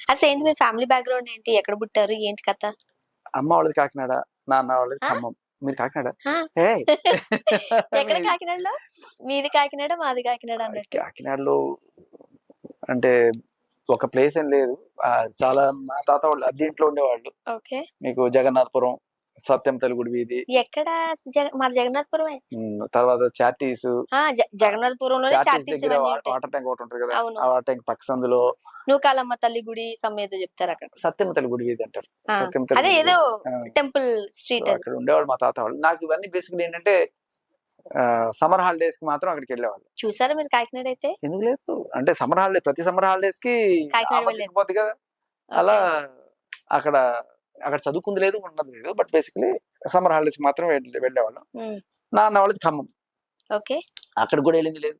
అసలు ఏంటి మీ family background ఏంటి? ఎక్కడ పుట్టారు? ఏంటి కథ? అమ్మ వాళ్ళది కాకినాడ, నాన్న వాళ్ళది ఆ! ఖమ్మం. మీరు కాకినాడ? ఆ! ఏయ్! ఎక్కడ మీది కాకినాడలో? మీది కాకినాడ, మాది కాకినాడ అన్నట్టు. కాకినాడలో అంటే ఒక ప్లేస్ ఏం లేదు. చాలా మా తాత వాళ్ళు అద్దింట్లో ఉండేవాళ్ళు. ఓకే. మీకు జగన్నాథపురం, సత్యం తల్లిగుడి వీధి, ఎక్కడ? మాది జగన్నాథపురమే. తర్వాత చార్టీస్. ఆ! జగన్నాథపురంలోనే చార్టీస్ చార్టీస్ దగ్గర ఇవన్నీ ఉంటాయి. వాటర్ ట్యాంక్ ఒకటి ఉంటది కదా! అవును. ఆ వాటర్ ట్యాంక్ పక్క సందులో నూకాలమ్మ తల్లి గుడి ఏదో చెప్తారక్కడ. సత్యం తల్లిగుడి వీధి అంటారు. ఆ! సత్యం అదే తల్లిగుడి ఏదో వీధి. టెంపుల్ స్ట్రీట్ అది. అక్కడ ఉండేవాళ్ళు మా తాత వాళ్ళు. నాకు ఇవన్నీ బేసిక్‌లీ ఏంటంటే సమ్మర్ హాలిడేస్‌కి మాత్రం అక్కడికెళ్ళేవాళ్ళం. చూసారా మీరు కాకినాడ అయితే? ఎందుకు లేదు? అంటే ప్రతి సమ్మర్ హాలిడేస్‌కి కాకినాడ అమ్మ వెళ్లారు. తీసుకుపోద్ది కదా! అలా ఓకే. అక్కడ అక్కడ చదువుకుంది లేదు, ఉన్నది లేదు. బట్ బేసికలీ సమ్మర్ హాలిడేస్‌కి మాత్రం వెళ్ళేవాళ్ళం. హ్మ్. నాన్న వాళ్ళది ఖమ్మం. ఓకే. అక్కడికి కూడా వెళ్ళింది లేదు.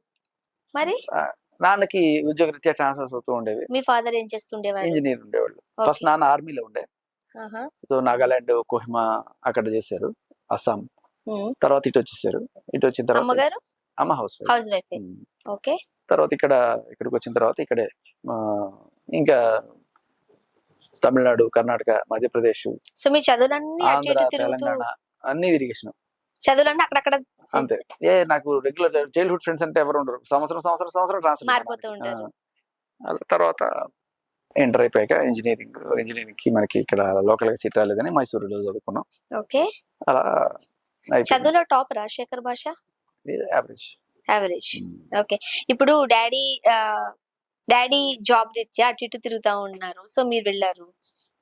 మరి నాన్నకి ఉద్యోగరీత్యా ట్రాన్స్‌ఫర్స్ అవుతూ ఉండేవి. మీ ఫాదర్ ఏం చేస్తుండేవారు? ఇంజినీర్ ఉండేవాళ్ళు. First okay. నాన్న ఆర్మీలో ఉండే. ఆహా! సో, నాగాలాండ్, కోహిమా అక్కడ చేశారు. అస్సాం. హ్మ్. తర్వాత ఇటొచ్చేసారు. ఇటొచ్చిన తర్వాత అమ్మగారు అమ్మ హౌస్ వైఫ్. హౌస్ వైఫే. హ్మ్. ఓకే. తర్వాత ఇక్కడికొచ్చిన తర్వాత ఇక్కడే ఆహ్, ఇంకా తమిళనాడు, కర్ణాటక, మధ్యప్రదేశ్, సో మీ చదువులన్నీ అటు ఆంధ్ర, ఇటు తిరుగుతూ తెలంగాణ అన్నీ తిరిగేసినాం. చదువులన్నీ అక్కడక్కడ అంతే. నాకు రెగ్యులర్ చైల్డ్‌హుడ్ ఫ్రెండ్స్ అంటే ఎవరు ఉండరు. సంవత్సరం ట్రాన్స్‌ఫర్ మారిపోతూ మనకి. ఉంటారు. అలా తర్వాత ఇంటర్ అయిపోయాక ఇంజినీరింగ్‌కి మనకి ఇక్కడ లోకల్‌గా సీట్ రాలేదని మైసూరులో చదువుకున్నాం. ఓకే. అలా అయిపోయింది. చదువులో టాపరా శేఖర్ భాష? యావరేజ్. యావరేజ్. ఓకే. ఇప్పుడు డ్యాడీ జాబ్ రీత్యా అటు ఇటు తిరుగుతా ఉన్నారు. సో మీరు వెళ్లారు.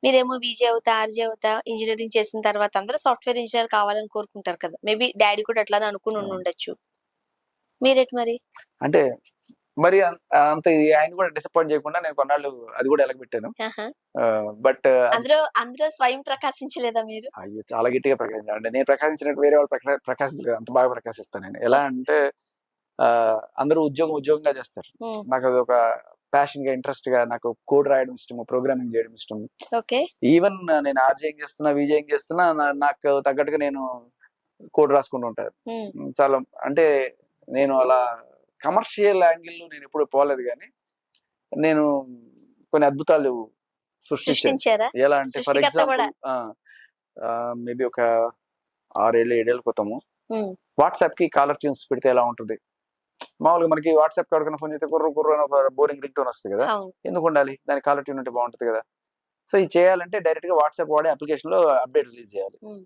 మీరేమో బీజీ అవుతా, ఆర్‌జే అవుతా, ఇంజినీరింగ్ చేసిన తర్వాత అందరూ సాఫ్ట్‌వేర్ ఇంజినీర్ కావాలని కోరుకుంటారు కదా! మేబీ డ్యాడీ కూడా అట్లానే అనుకుని ఉండుండొచ్చు. మీరేటి మరి? అంటే మరి అంత ఆయన కూడా డిసప్పాయింట్ చేయకుండా నేను కొన్నాళ్ళు అది కూడా ఎలగబెట్టాను. ఆహా! బట్ అందులో స్వయం ప్రకాశించలేదా మీరు? అయ్యో! చాలా గట్టిగా ప్రకాశించాను. అంటే నేను ప్రకాశించినట్టు వేరే వాళ్ళు ప్రకాశించలేరు. అంత బాగా ప్రకాశిస్తాను నేను. ఎలా అంటే అందరూ ఉద్యోగంగా చేస్తారు. హ్మ్. నాకదొక ప్యాషన్‌గా, ఇంట్రెస్ట్‌గా నాకు కోడ్ రాయడం ఇష్టము, ప్రోగ్రామింగ్ చేయడం ఇష్టం. ఓకే. ఈవెన్ నేను ఆర్‌జేయింగ్ చేస్తున్నా, వీజేయింగ్ చేస్తున్నా నాకు తగ్గట్టుగా నేను కోడ్ రాసుకుంటూ ఉంటాను. హ్మ్. చాలా అంటే నేను అలా కమర్షియల్ యాంగిల్‌లో నేనెప్పుడు పోలేదు గానీ, నేను కొన్ని అద్భుతాలు సృష్టించాను. సృష్టించారా? ఎలా అంటే ఫర్ సృష్టికర్త ఎగ్జాంపుల్ గూడా. మేబీ ఒక 6 ఏళ్ళు, 7 ఏళ్ల క్రితము హ్మ్. వాట్సాప్‌కి కాలర్ ట్యూన్స్ పెడితే ఎలా ఉంటది? మామూలుగా మనకి వాట్సాప్‌కి ఎవరికైనా ఫోన్ చేస్తే కుర్రు కుర్రు అని ఒక బోరింగ్ రింగ్ టోన్ వస్తది కదా! అవును. ఎందుకుండాలి? దానికి కాలర్ ట్యూన్ ఉంటే బావుంటది కదా! సో, ఇది చేయాలంటే డైరెక్ట్‌గా వాట్సాప్ వాడే అప్లికేషన్‌లో అప్‌డేట్ రిలీజ్ చేయాలి. హ్మ్.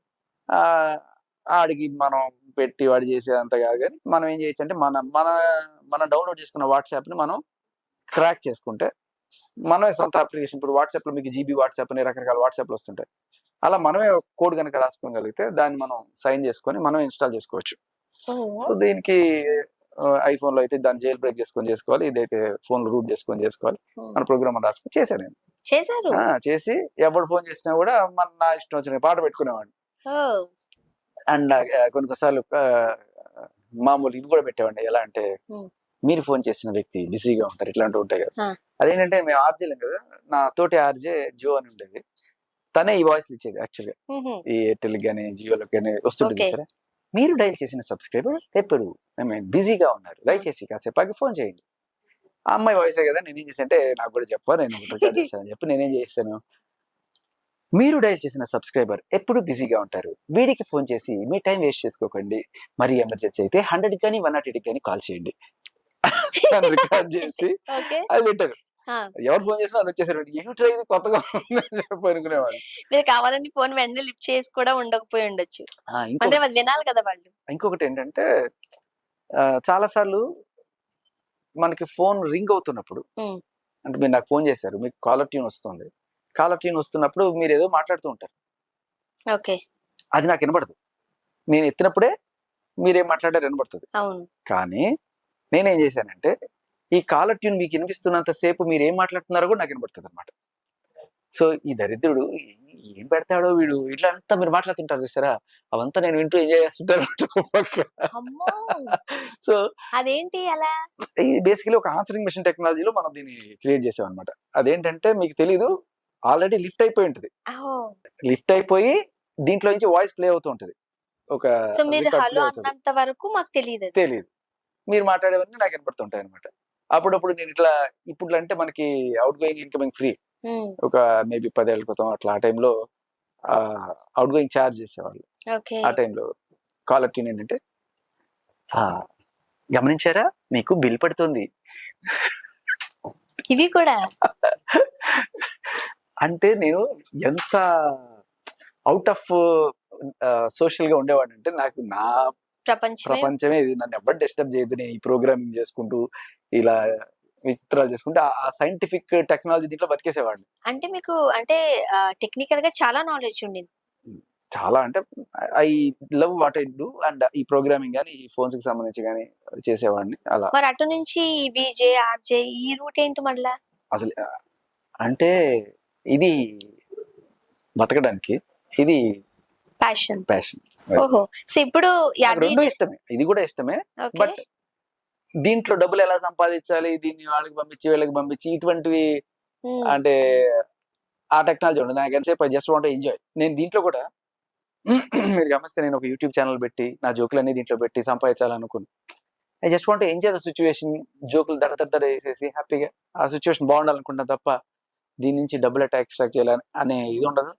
ఆహ్, ఆడికి మనం పెట్టి వాడు చేసేదంతా కాదు గానీ, మనం ఏం చేయొచ్చంటే మనం డౌన్‌లోడ్ చేసుకున్న వాట్సాప్‌ని మనం క్రాక్ చేసుకుంటే, మనమే సొంత అప్లికేషన్ ఇప్పుడు వాట్సాప్‌లో మీకు జీబీ వాట్సాప్ అని రకరకాల వాట్సాప్‌లు వస్తుంటాయి. అలా మనమే ఒక కోడ్ గనక రాసుకోగలిగితే దాన్ని మనం సైన్ చేసుకొని మనమే ఇన్‌స్టాల్ చేసుకోవచ్చు. ఓహ్! సో, దీనికి ఐఫోన్‌లో అయితే దాన్ని జెయిల్ బ్రేక్ చేసుకోవాలి. ఇదైతే ఫోన్‌లో రూట్ చేసుకోవాలి. హ్మ్. మన ప్రోగ్రామ్ అని రాసుకొని చేశాను నేను. చేసారు. చేసి ఎవడు ఫోన్ చేసినా కూడా నా ఇష్టం వచ్చిన పాట పెట్టుకునేవాడిని. ఓహ్! అండ్ కొన్ని సార్లు మామూలు ఇవి కూడా పెట్టేవాడిని. ఎలా అంటే హ్మ్. మీరు ఫోన్ చేసిన వ్యక్తి బిజీగా ఉంటారు. ఇట్లాంటివి ఉంటాయి కదా! ఆ! అదేంటంటే మేము ఆర్‌జేలం కదా! నా తోటి ఆర్‌జే జో అని ఉండేది. తనే ఈ వాయిస్‌లు ఇచ్చేది యాక్చువల్‌గా. హుహు. ఈ ఎయిర్‌టెల్‌కి గాని, జియో‌లకి గాని వస్తుంటది ఓకే. చూసారా? మీరు డయల్ చేసిన సబ్‌స్క్రైబర్ ఎప్పుడు బిజీగా ఉన్నారు. ఆ! దయచేసి కాసేపు ఆగి ఫోన్ చేయండి. ఆ అమ్మాయి వాయిసే కదా! నేనేం చేశానంటే నాకు కూడా చెప్పు నేను ఒకటి రికార్డ్ చేశానని చెప్పి నేనేం చేశాను, మీరు డయల్ చేసిన సబ్‌స్క్రైబర్ ఎప్పుడు బిజీగా ఉంటారు. వీడికి ఫోన్ చేసి మీ టైం వేస్ట్ చేసుకోకండి. మరీ ఎమర్జెన్సీ అయితే 100కి గాని, 108కి గాని కాల్ చేయండి. అని రికార్డ్ చేసి ఓకే. అది పెట్టారు. ఆ! ఎవరు ఫోన్ చేసినా అది వచ్చేసారు. ఏమిట్రా ఇది కొత్తగా ఉందని చెప్పి అనుకునేవాళ్ళు. మీరు కావాలని ఫోన్ వెంటనే లిఫ్ట్ చేసి కూడా ఉండకపోయి ఉండొచ్చు. అంటే ఇంకొకటి అది వినాలి కదా వాళ్ళు. ఇంకొకటేంటంటే చాలా సార్లు మనకి ఫోన్ రింగ్ అవుతున్నప్పుడు హ్మ్. అంటే మీరు నాకు ఫోన్ చేశారు. మీకు కాలర్ ట్యూన్ వస్తుంది. కాలర్ ట్యూన్ వస్తున్నప్పుడు మీరేదో మాట్లాడుతూ ఉంటారు. ఓకే. అది నాకు వినబడదు. నేను ఎత్తినప్పుడే మీరేం మాట్లాడారో వినబడుతది. అవును. కానీ నేనేం చేశానంటే ఈ కాలర్ ట్యూన్ మీకు వినిపిస్తున్నంత సేపు మీరేం మాట్లాడుతున్నారో కూడా నాకు వినబడుతదనమాట. సో, ఈ దరిద్రుడు ఏం పెడతాడో వీడు ఇట్లా అంతా మీరు మాట్లాడుతుంటారు చూసారా? అవంతా నేను వింటూ ఎంజాయ్ చేస్తుంటానన్నమాట ఒక పక్క. అమ్మో! సో, అదేంటి అలా? ఇది బేసికల్లీ ఒక ఆన్సరింగ్ మెషిన్ టెక్నాలజీలో మనం దీన్ని క్రియేట్ చేసామన్నమాట. అదేంటంటే మీకు తెలీదు ఆల్రెడీ లిఫ్ట్ అయిపోయి ఉంటది. ఓహ్! లిఫ్ట్ అయిపోయి దీంట్లో నుంచి వాయిస్ ప్లే అవుతూ ఉంటది. ఒక సో మీరు రికార్డ్ ప్లే హలో అవుతది. అన్నంత వరకు మాకు తెలీదది. తెలీదు. మీరు మాట్లాడేవన్నీ నాకు వినపడుతుంటాయన్నమాట. అప్పుడప్పుడు నేను ఇట్లా ఇప్పుడంటే మనకి ఔట్ గోయింగ్, ఇన్‌కమింగ్ ఫ్రీ. ఒక మేబీ 10 ఏళ్ల క్రితం అట్లా ఆ టైంలో అవుట్ గోయింగ్ ఛార్జ్ చేసేవాళ్ళు. ఓకే. ఆ టైంలో కాలర్ ట్యూన్ ఏంటంటే, "ఆ, గమనించారా మీకు బిల్ పడుతుంది." ఇవి కూడా అంటే నేను ఎంత అవుట్ ఆఫ్ సోషల్ గా ఉండేవాడిని అంటే, నాకు నా ప్రపంచమే ప్రపంచమే ఇది, నన్ను ఎవరు డిస్టర్బ్ చేయదు, నేను ఈ ప్రోగ్రామింగ్ చేసుకుంటూ ఇలా విచిత్రాలు చేసుకుంటూ ఆ సైంటిఫిక్ టెక్నాలజీ దీంట్లో బతికేసేవాడిని. అంటే మీకు అంటే టెక్నికల్ గా చాలా నాలెడ్జ్ ఉండింది. చాలా అంటే I love what I do, and ఈ ప్రోగ్రామింగ్ కానీ ఈ ఫోన్స్ కి సంబంధించి కానీ చేసేవాడిని అలా. మరి అటు నుంచి బీజే, ఆర్జే ఈ రూట్ ఏంటి మళ్ళా? అసలు అంటే ఇది బతకడానికి, ఇది ప్యాషన్. ప్యాషన్. ఓహో! సో ఇప్పుడు నాకు రెండు ఇష్టమే, ఇది కూడా ఇష్టమే. ఓకే. బట్ దీంట్లో డబ్బులు ఎలా సంపాదించాలి, దీన్ని వాళ్ళకి పంపించి వీళ్ళకి పంపించి ఇటువంటివి అంటే ఆ టెక్నాలజీ ఉండదు నాకు. ఎంతసేపు ఐ జస్ట్ వాంట్ ఎంజాయ్. నేను దీంట్లో కూడా మీరు గమనిస్తే నేను ఒక యూట్యూబ్ ఛానల్ పెట్టి నా జోకులన్నీ దీంట్లో పెట్టి సంపాదించాలనుకుని, I just want enjoy the situation. జోకులు దడ వేసేసి హ్యాపీగా ఆ సిచ్యువేషన్ బాగుండాలనుకుంటాను తప్ప దీని నుంచి డబ్బులు ఎట్లా ఎక్స్ట్రాక్ట్ చేయాలని అనే ఇది ఉండదు.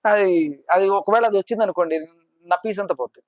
అది అది ఒకవేళ అది వచ్చింది అనుకోండి, నా పీస్ అంతా పోతుంది.